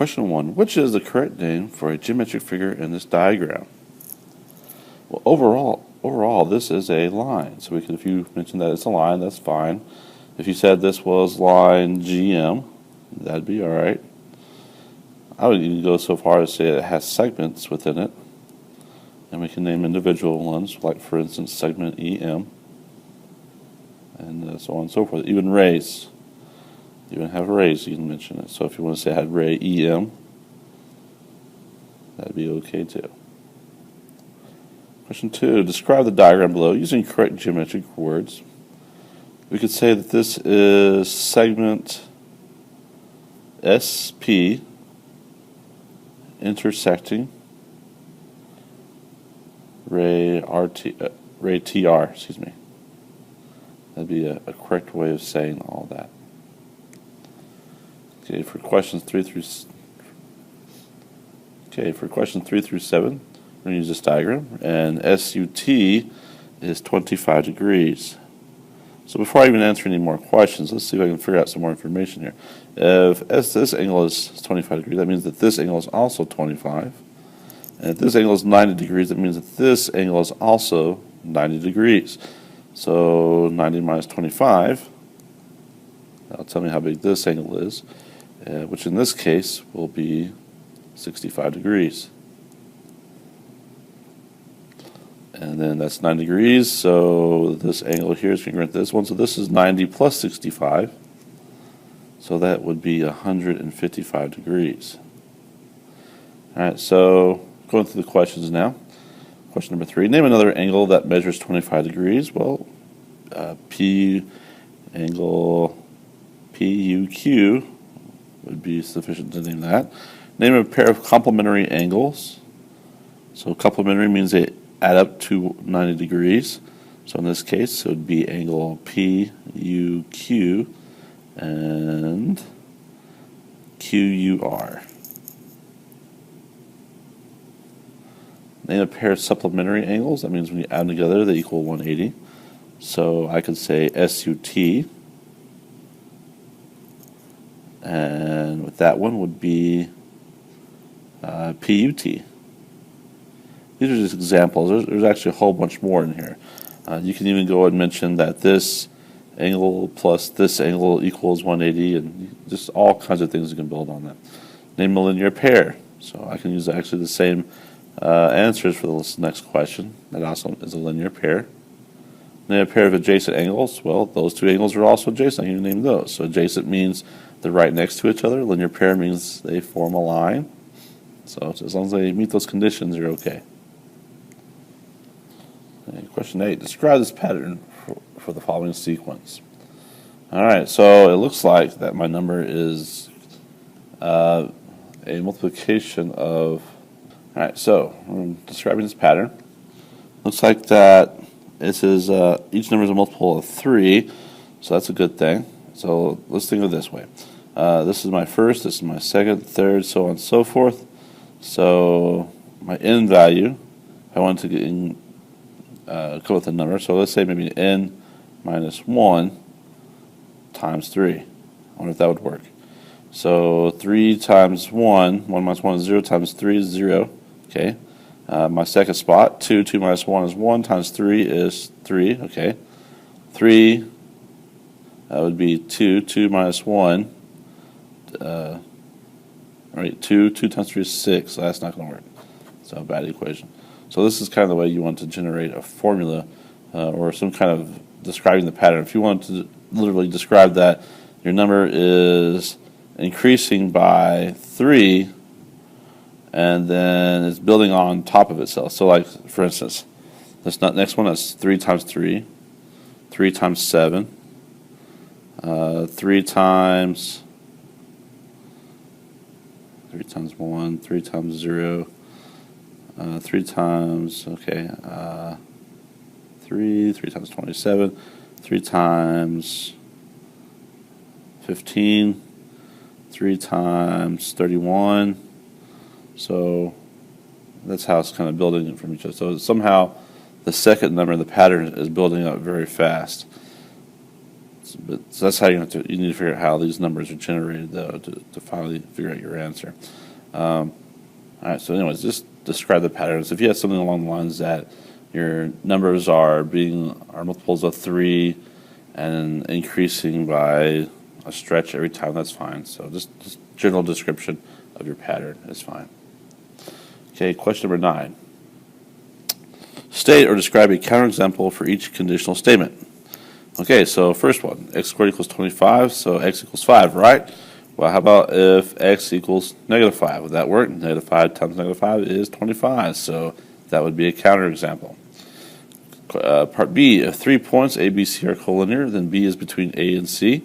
Question 1. Which is the correct name for a geometric figure in this diagram? Well, overall, this is a line. So if you mentioned that it's a line, that's fine. If you said this was line GM, that'd be all right. I would even go so far as to say it has segments within it. And we can name individual ones, like for instance segment EM, and so on and so forth. Even rays. You even have rays, you can mention it. So if you want to say I had ray EM, that'd be okay too. Question 2. Describe the diagram below using correct geometric words. We could say that this is segment SP intersecting ray TR, excuse me. That'd be a correct way of saying all that. Okay, for questions 3 through 7, we're going to use this diagram, and SUT is 25 degrees. So before I even answer any more questions, let's see if I can figure out some more information here. If this angle is 25 degrees, that means that this angle is also 25. And if this angle is 90 degrees, that means that this angle is also 90 degrees. So 90 minus 25, that'll tell me how big this angle is, which in this case will be 65 degrees. And then that's 90 degrees, so this angle here is congruent to this one. So this is 90 plus 65, so that would be 155 degrees. All right, so going through the questions now. Question number 3, name another angle that measures 25 degrees. Well, angle PUQ would be sufficient to name that. Name a pair of complementary angles. So complementary means they add up to 90 degrees. So in this case, it would be angle PUQ and QUR. Name a pair of supplementary angles. That means when you add them together, they equal 180. So I could say SUT, and with that one would be PUT. These are just examples. There's actually a whole bunch more in here. You can even go and mention that this angle plus this angle equals 180, and just all kinds of things you can build on that. Name a linear pair. So I can use actually the same answers for this next question. That also is a linear pair. Name a pair of adjacent angles. Well, those two angles are also adjacent. I can name those. So adjacent means they're right next to each other. Linear pair means they form a line. So as long as they meet those conditions, you're okay. Okay, question 8. Describe this pattern for the following sequence. All right, so it looks like that my number is a multiplication of. All right, so I'm describing this pattern. Looks like that this is each number is a multiple of 3, so that's a good thing. So let's think of it this way. This is my first, this is my second, third, so on and so forth. So my n value, I want to come with a number. So let's say maybe n minus 1 times 3. I wonder if that would work. So 3 times 1 minus 1 is 0, times 3 is 0. Okay. My second spot, 2 minus 1 is 1, times 3 is 3. Okay. 3, that would be 2 minus 1. Right, 2 times 3 is 6, so that's not going to work. So a bad equation. So this is kind of the way you want to generate a formula or some kind of describing the pattern. If you want to literally describe that your number is increasing by 3 and then it's building on top of itself. So like, for instance, this next one is 3 times 3, 3 times 7, 3 times 1, 3 times 0, 3 times, 3 times 27, 3 times 15, 3 times 31. So that's how it's kind of building it from each other. So somehow the second number in the pattern is building up very fast. So that's how you need to figure out how these numbers are generated, though, to finally figure out your answer. All right, so anyways, just describe the patterns. If you have something along the lines that your numbers are multiples of 3 and increasing by a stretch every time, that's fine. So just general description of your pattern is fine. Okay, question number 9. State or describe a counterexample for each conditional statement. Okay, so first one, x squared equals 25, so x equals 5, right? Well, how about if x equals negative 5? Would that work? Negative 5 times negative 5 is 25, so that would be a counterexample. Part B, if 3 points A, B, C are collinear, then B is between A and C.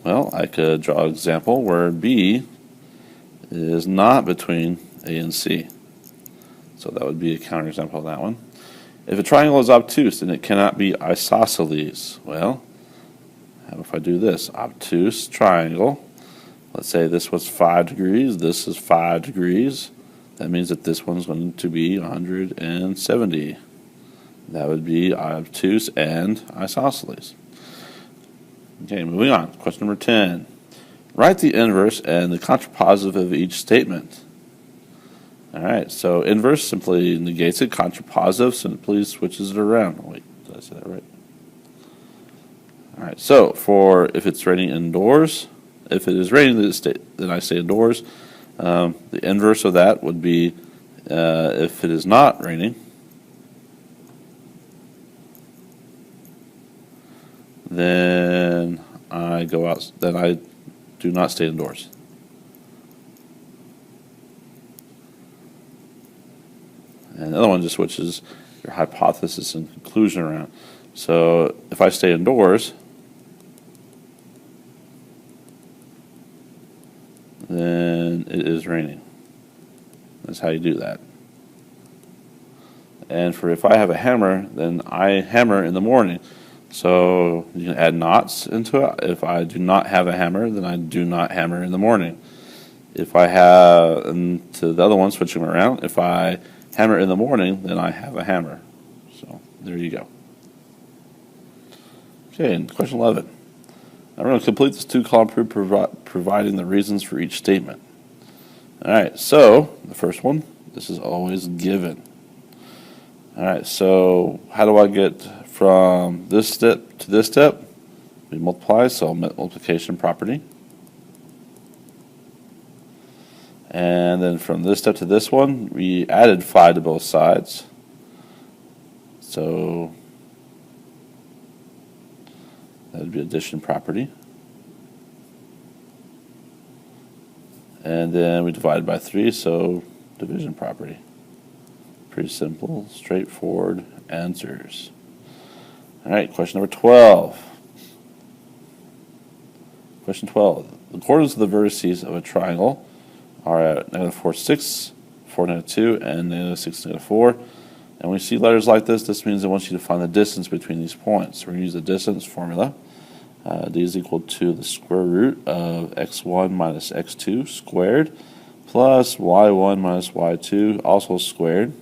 Well, I could draw an example where B is not between A and C. So that would be a counterexample of that one. If a triangle is obtuse, then it cannot be isosceles. Well, how if I do this? Obtuse triangle. Let's say this was 5 degrees, this is 5 degrees. That means that this one's going to be 170. That would be obtuse and isosceles. Okay, moving on. Question number 10. Write the inverse and the contrapositive of each statement. All right, so inverse simply negates it. Contrapositive simply switches it around. Wait, did I say that right? All right, so for if it's raining indoors, if it is raining, then I say indoors. The inverse of that would be if it is not raining, then I go out. Then I do not stay indoors. And the other one just switches your hypothesis and conclusion around. So if I stay indoors, then it is raining. That's how you do that. And for if I have a hammer, then I hammer in the morning. So you can add knots into it. If I do not have a hammer, then I do not hammer in the morning. If I have, and to the other one, switching them around, if I hammer in the morning, then I have a hammer. So there you go. Okay, and question 11. Now we're going to complete this 2-column proof providing the reasons for each statement. All right, so the first one, this is always given. All right, so how do I get from this step to this step? We multiply, so multiplication property. And then from this step to this one, we added 5 to both sides. So that would be addition property. And then we divided by 3, so division property. Pretty simple, straightforward answers. All right, question number 12. Question 12. The coordinates of the vertices of a triangle are at -4, 6, 4, -2, and -6, -4. And when we see letters like this means it wants you to find the distance between these points. So we're going to use the distance formula. D is equal to the square root of x1 minus x2 squared plus y1 minus y2 also squared.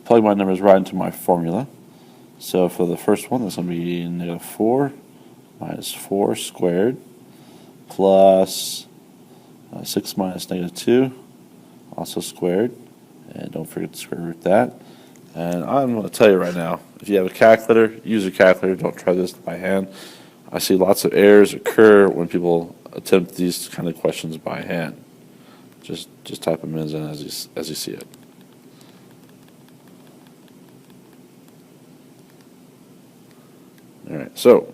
Plug my numbers right into my formula. So for the first one, that's going to be -4 minus 4 squared plus 6 minus -2, also squared, and don't forget to square root that. And I'm going to tell you right now, if you have a calculator, use a calculator, don't try this by hand. I see lots of errors occur when people attempt these kind of questions by hand. Just type them in as you see it. All right, so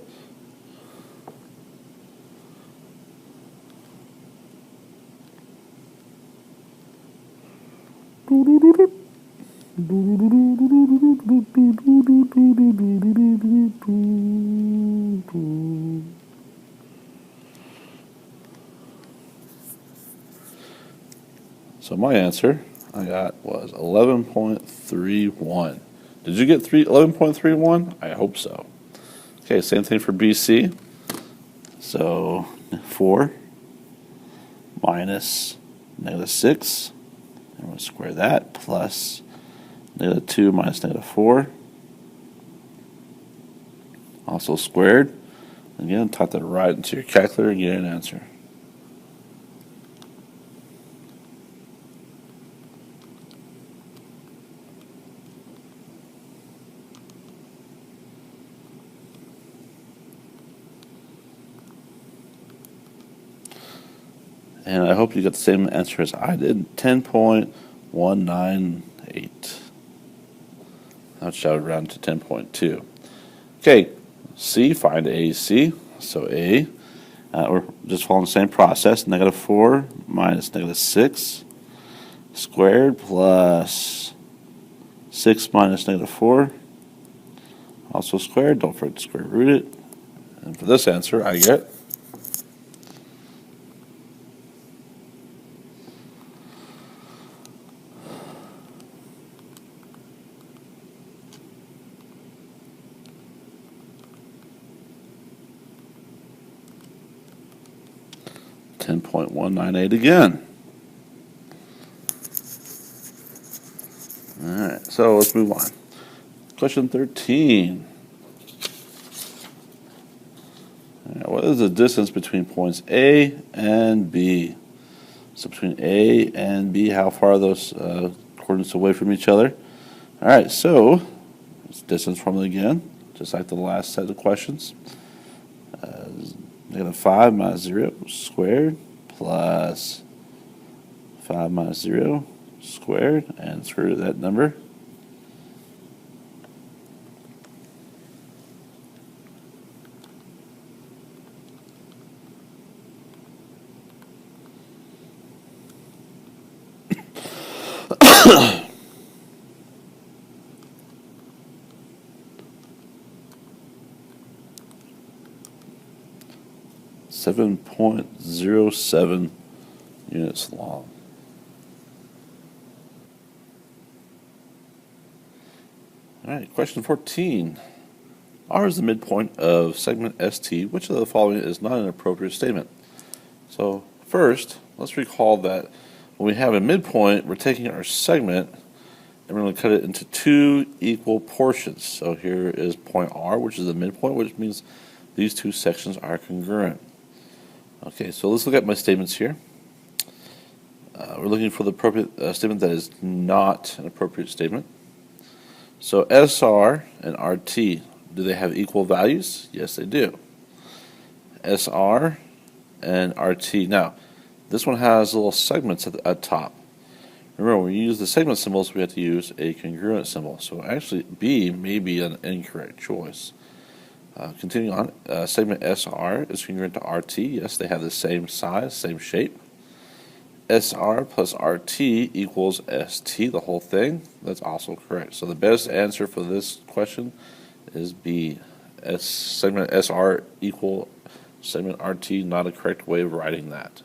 so my answer I got was 11.31. Did you get 11.31? I hope so. Okay, same thing for BC. So 4 minus -6. I'm going to square that plus -2 minus -4. Also squared. Again, type that right into your calculator and get an answer. And I hope you got the same answer as I did, 10.198. That should round to 10.2. Okay, C, find AC. So A, we're just following the same process. -4 minus -6 squared plus 6 minus -4. Also squared. Don't forget to square root it. And for this answer, I get 10.198 again. All right, so let's move on. Question 13. All right, what is the distance between points A and B? So between A and B, how far are those coordinates away from each other? All right, so it's distance formula again, just like the last set of questions. -5 minus 0 squared plus 5 minus 0 squared, and square root of that number. .07 units long. All right, question 14. R is the midpoint of segment ST. Which of the following is not an appropriate statement? So first, let's recall that when we have a midpoint, we're taking our segment and we're going to cut it into two equal portions. So here is point R, which is the midpoint, which means these two sections are congruent. Okay, so let's look at my statements here. We're looking for the appropriate statement that is not an appropriate statement. So SR and RT, do they have equal values? Yes, they do. SR and RT. Now, this one has little segments at top. Remember, when we use the segment symbols, we have to use a congruent symbol. So actually, B may be an incorrect choice. Continuing on, segment SR is congruent to RT. Yes, they have the same size, same shape. SR plus RT equals ST, the whole thing. That's also correct. So the best answer for this question is B. Segment SR equal segment RT, not a correct way of writing that.